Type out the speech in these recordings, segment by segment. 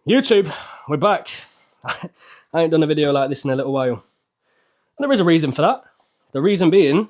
YouTube, we're back. I ain't done a video like this in a little while. And there is a reason for that. The reason being,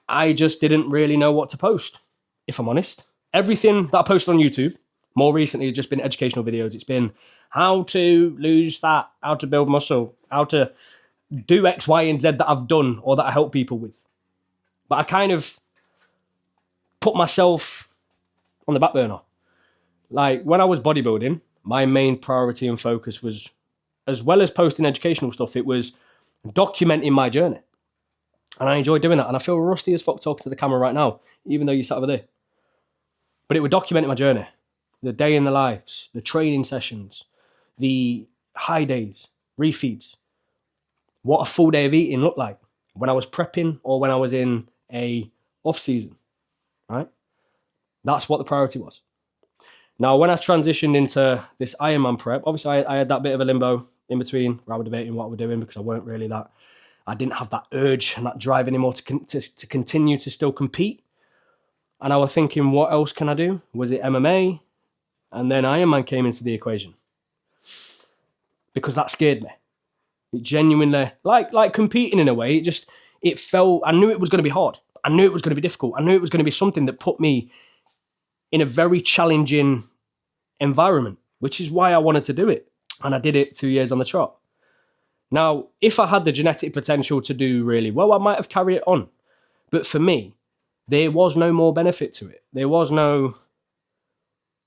I just didn't really know what to post, if I'm honest. Everything that I posted on YouTube, more recently, has just been educational videos. It's been how to lose fat, how to build muscle, how to do X, Y, and Z that I've done or that I help people with. But I kind of put myself on the back burner. Like, when I was bodybuilding, my main priority and focus was, as well as posting educational stuff, it was documenting my journey. And I enjoyed doing that. And I feel rusty as fuck talking to the camera right now, even though you sat over there. But it would document my journey. The day in the lives, the training sessions, the high days, refeeds. What a full day of eating looked like when I was prepping or when I was in a off season, right? That's what the priority was. Now, when I transitioned into this Ironman prep, obviously I had that bit of a limbo in between where I was debating what we're doing because I weren't really that, I didn't have that urge and that drive anymore to continue to still compete. And I was thinking, what else can I do? Was it MMA? And then Ironman came into the equation because that scared me. It genuinely, like competing in a way, it felt, I knew it was going to be hard. I knew it was going to be difficult. I knew it was going to be something that put me in a very challenging environment, which is why I wanted to do it. And I did it 2 years on the trot. Now, if I had the genetic potential to do really well, I might have carried it on. But for me, there was no more benefit to it. There was no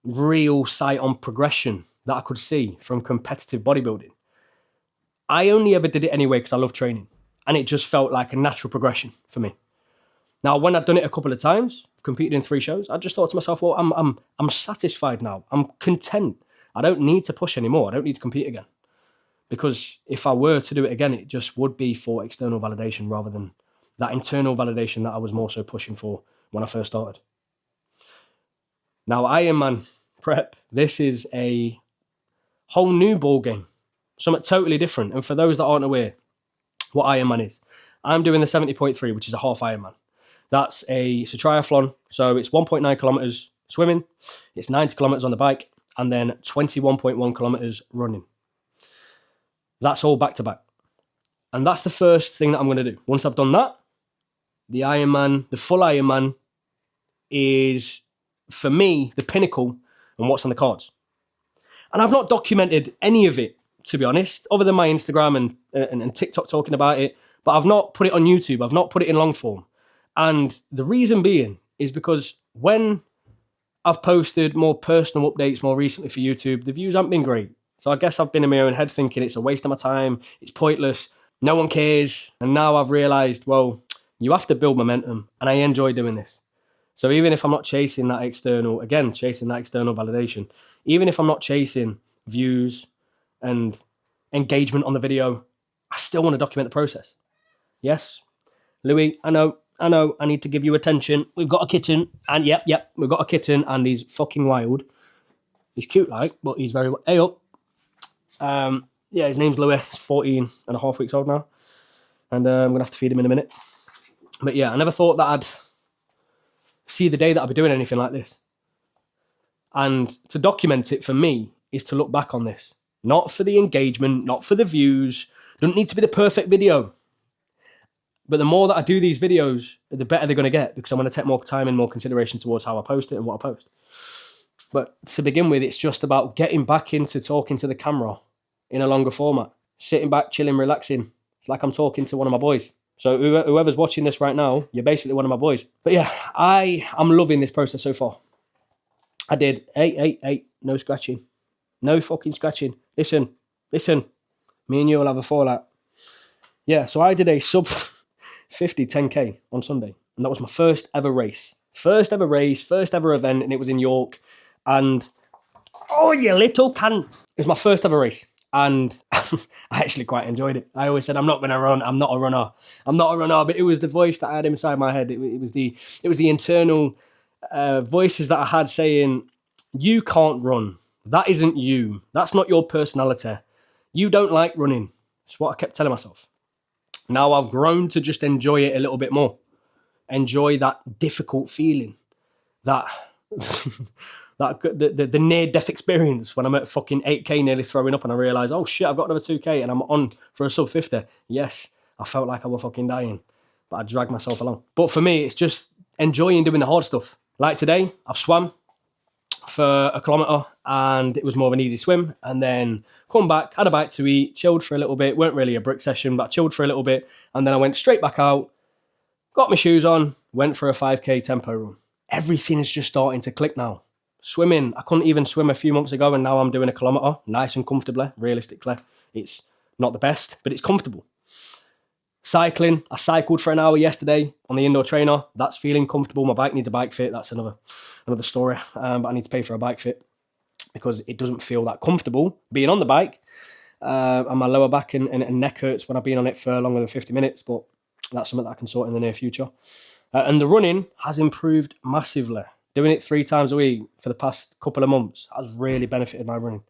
real sight on progression that I could see from competitive bodybuilding. I only ever did it anyway because I love training. And it just felt like a natural progression for me. Now, when I've done it a couple of times, competed in 3 shows, I just thought to myself, well, I'm satisfied now. I'm content. I don't need to push anymore. I don't need to compete again. Because if I were to do it again, it just would be for external validation rather than that internal validation that I was more so pushing for when I first started. Now, Ironman prep, this is a whole new ball game. Something totally different. And for those that aren't aware what Ironman is, I'm doing the 70.3, which is a half Ironman. It's a triathlon. So it's 1.9 kilometers swimming, it's 90 kilometers on the bike, and then 21.1 kilometers running. That's all back to back. And that's the first thing that I'm going to do. Once I've done that, the Ironman, the full Ironman is, for me, the pinnacle and what's on the cards. And I've not documented any of it, to be honest, other than my Instagram and TikTok talking about it, but I've not put it on YouTube. I've not put it in long form. And the reason being is because when I've posted more personal updates more recently for YouTube, the views haven't been great. So I guess I've been in my own head thinking it's a waste of my time, it's pointless, no one cares. And now I've realised, well, you have to build momentum, and I enjoy doing this. So even if I'm not chasing that external validation, even if I'm not chasing views and engagement on the video, I still want to document the process. Yes, Louis, I know, I need to give you attention. We've got a kitten, and yep, we've got a kitten, and he's fucking wild. He's cute, but he's very, hey up. His name's Louis. He's 14 and a half weeks old now, and I'm going to have to feed him in a minute. But yeah, I never thought that I'd see the day that I'd be doing anything like this. And to document it for me is to look back on this. Not for the engagement, not for the views. Doesn't need to be the perfect video. But the more that I do these videos, the better they're going to get, because I'm going to take more time and more consideration towards how I post it and what I post. But to begin with, it's just about getting back into talking to the camera in a longer format. Sitting back, chilling, relaxing. It's like I'm talking to one of my boys. So whoever's watching this right now, you're basically one of my boys. But yeah, I'm loving this process so far. I did, hey, no scratching. No fucking scratching. Listen. Me and you will have a fallout. Yeah, so I did a sub 50 10K on Sunday. And that was my first ever race. First ever event, and it was in York. And, oh, you little cunt. It was my first ever race. And I actually quite enjoyed it. I always said, I'm not going to run. I'm not a runner. But it was the voice that I had inside my head. It was the internal voices that I had saying, you can't run. That isn't you. That's not your personality. You don't like running. That's what I kept telling myself. Now I've grown to just enjoy it a little bit more. Enjoy that difficult feeling. That the near-death experience when I'm at fucking 8K nearly throwing up and I realise, oh shit, I've got another 2K and I'm on for a sub 50. Yes, I felt like I was fucking dying, but I dragged myself along. But for me, it's just enjoying doing the hard stuff. Like today, I've swam for a kilometre and it was more of an easy swim, and then come back, had a bite to eat, chilled for a little bit. Weren't really a brick session, but I chilled for a little bit, and then I went straight back out, got my shoes on, went for a 5K tempo run. Everything is just starting to click now. Swimming, I couldn't even swim a few months ago, and now I'm doing a kilometre nice and comfortably. Realistically, it's not the best, but it's comfortable. Cycling, I cycled for an hour yesterday on the indoor trainer. That's feeling comfortable. My bike needs a bike fit. That's another story. But I need to pay for a bike fit because it doesn't feel that comfortable being on the bike. And my lower back and neck hurts when I've been on it for longer than 50 minutes. But that's something that I can sort in the near future. And the running has improved massively. Doing it 3 times a week for the past couple of months has really benefited my running.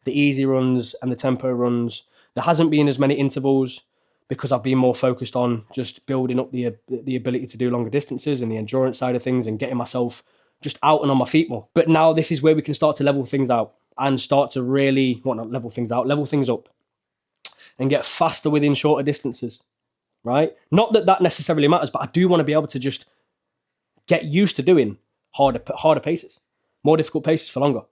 The easy runs and the tempo runs. There hasn't been as many intervals because I've been more focused on just building up the ability to do longer distances and the endurance side of things and getting myself just out and on my feet more. But now this is where we can start to level things out and start to really, well, not level things out, level things up and get faster within shorter distances, right? Not that that necessarily matters, but I do want to be able to just get used to doing harder paces, more difficult paces for longer.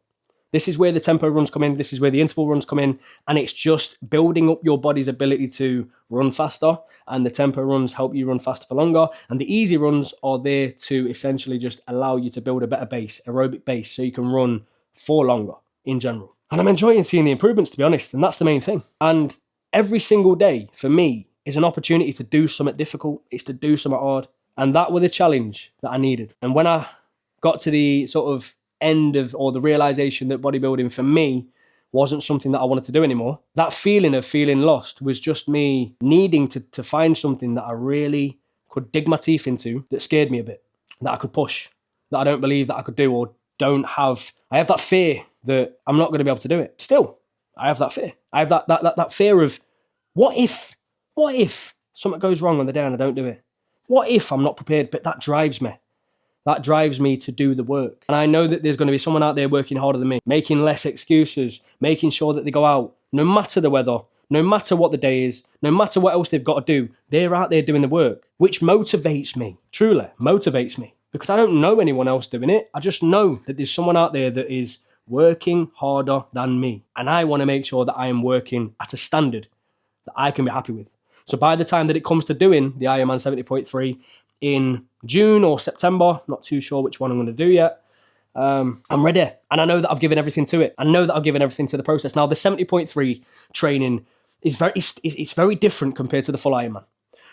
This is where the tempo runs come in. This is where the interval runs come in. And it's just building up your body's ability to run faster. And the tempo runs help you run faster for longer. And the easy runs are there to essentially just allow you to build a better base, aerobic base, so you can run for longer in general. And I'm enjoying seeing the improvements, to be honest. And that's the main thing. And every single day for me is an opportunity to do something difficult. It's to do something hard. And that was the challenge that I needed. And when I got to the sort of end of, or the realization that bodybuilding for me wasn't something that I wanted to do anymore, that feeling of feeling lost was just me needing to find something that I really could dig my teeth into, that scared me a bit, that I could push, that I don't believe that I could do, or I have that fear that I'm not going to be able to do it. Still, I have that fear. I have that fear of what if something goes wrong on the day and I don't do it? What if I'm not prepared? But that drives me. That drives me to do the work. And I know that there's going to be someone out there working harder than me, making less excuses, making sure that they go out, no matter the weather, no matter what the day is, no matter what else they've got to do, they're out there doing the work, which motivates me, truly motivates me, because I don't know anyone else doing it. I just know that there's someone out there that is working harder than me. And I want to make sure that I am working at a standard that I can be happy with. So by the time that it comes to doing the Ironman 70.3 in June or September, not too sure which one I'm going to do yet, I'm ready. And I know that I've given everything to it. I know that I've given everything to the process. Now, the 70.3 training is very different compared to the full Ironman.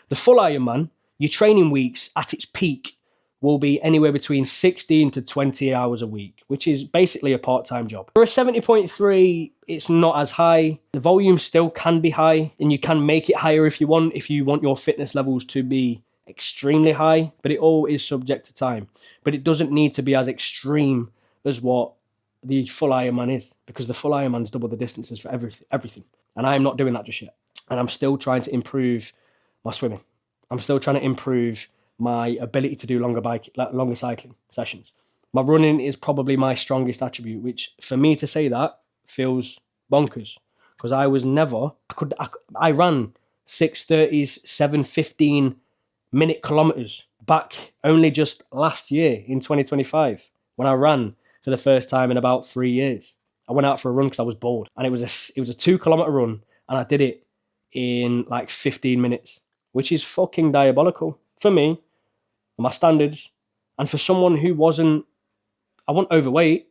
The full Ironman, your training weeks at its peak will be anywhere between 16 to 20 hours a week, which is basically a part-time job. For a 70.3, it's not as high. The volume still can be high, and you can make it higher if you want your fitness levels to be extremely high, but it all is subject to time. But it doesn't need to be as extreme as what the full Ironman is, because the full Ironman's double the distances for everything. And I'm not doing that just yet. And I'm still trying to improve my swimming. I'm still trying to improve my ability to do longer cycling sessions. My running is probably my strongest attribute, which for me to say that feels bonkers, because I ran 6:30s, 7:15 minute kilometers back only just last year in 2025, when I ran for the first time in about 3 years. I went out for a run because I was bored, and it was a 2 kilometer run, and I did it in like 15 minutes, which is fucking diabolical for me, my standards, and for someone who wasn't overweight.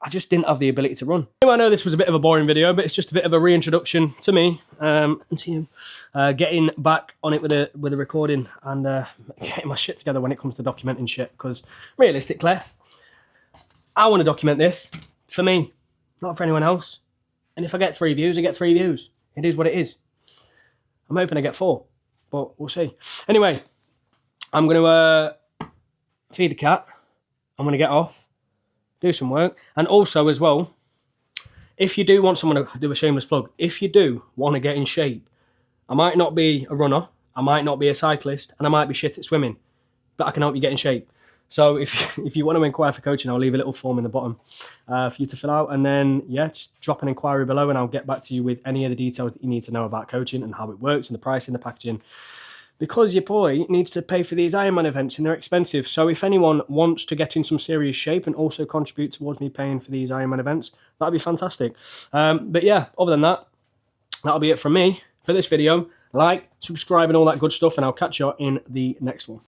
I just didn't have the ability to run. Anyway, I know this was a bit of a boring video, but it's just a bit of a reintroduction to me and to you, getting back on it with a recording and getting my shit together when it comes to documenting shit. Because realistically, I want to document this for me, not for anyone else. And if I get 3 views, I get 3 views. It is what it is. I'm hoping I get 4, but we'll see. Anyway, I'm going to feed the cat. I'm going to get off, do some work. And also as well, if you do want someone to do a shameless plug, if you do want to get in shape, I might not be a runner, I might not be a cyclist, and I might be shit at swimming, but I can help you get in shape. So if you want to inquire for coaching, I'll leave a little form in the bottom for you to fill out. And then, yeah, just drop an inquiry below and I'll get back to you with any of the details that you need to know about coaching and how it works and the pricing, the packaging. Because your boy needs to pay for these Ironman events and they're expensive. So if anyone wants to get in some serious shape and also contribute towards me paying for these Ironman events, that'd be fantastic. But yeah, other than that, that'll be it from me for this video. Like, subscribe and all that good stuff, and I'll catch you in the next one.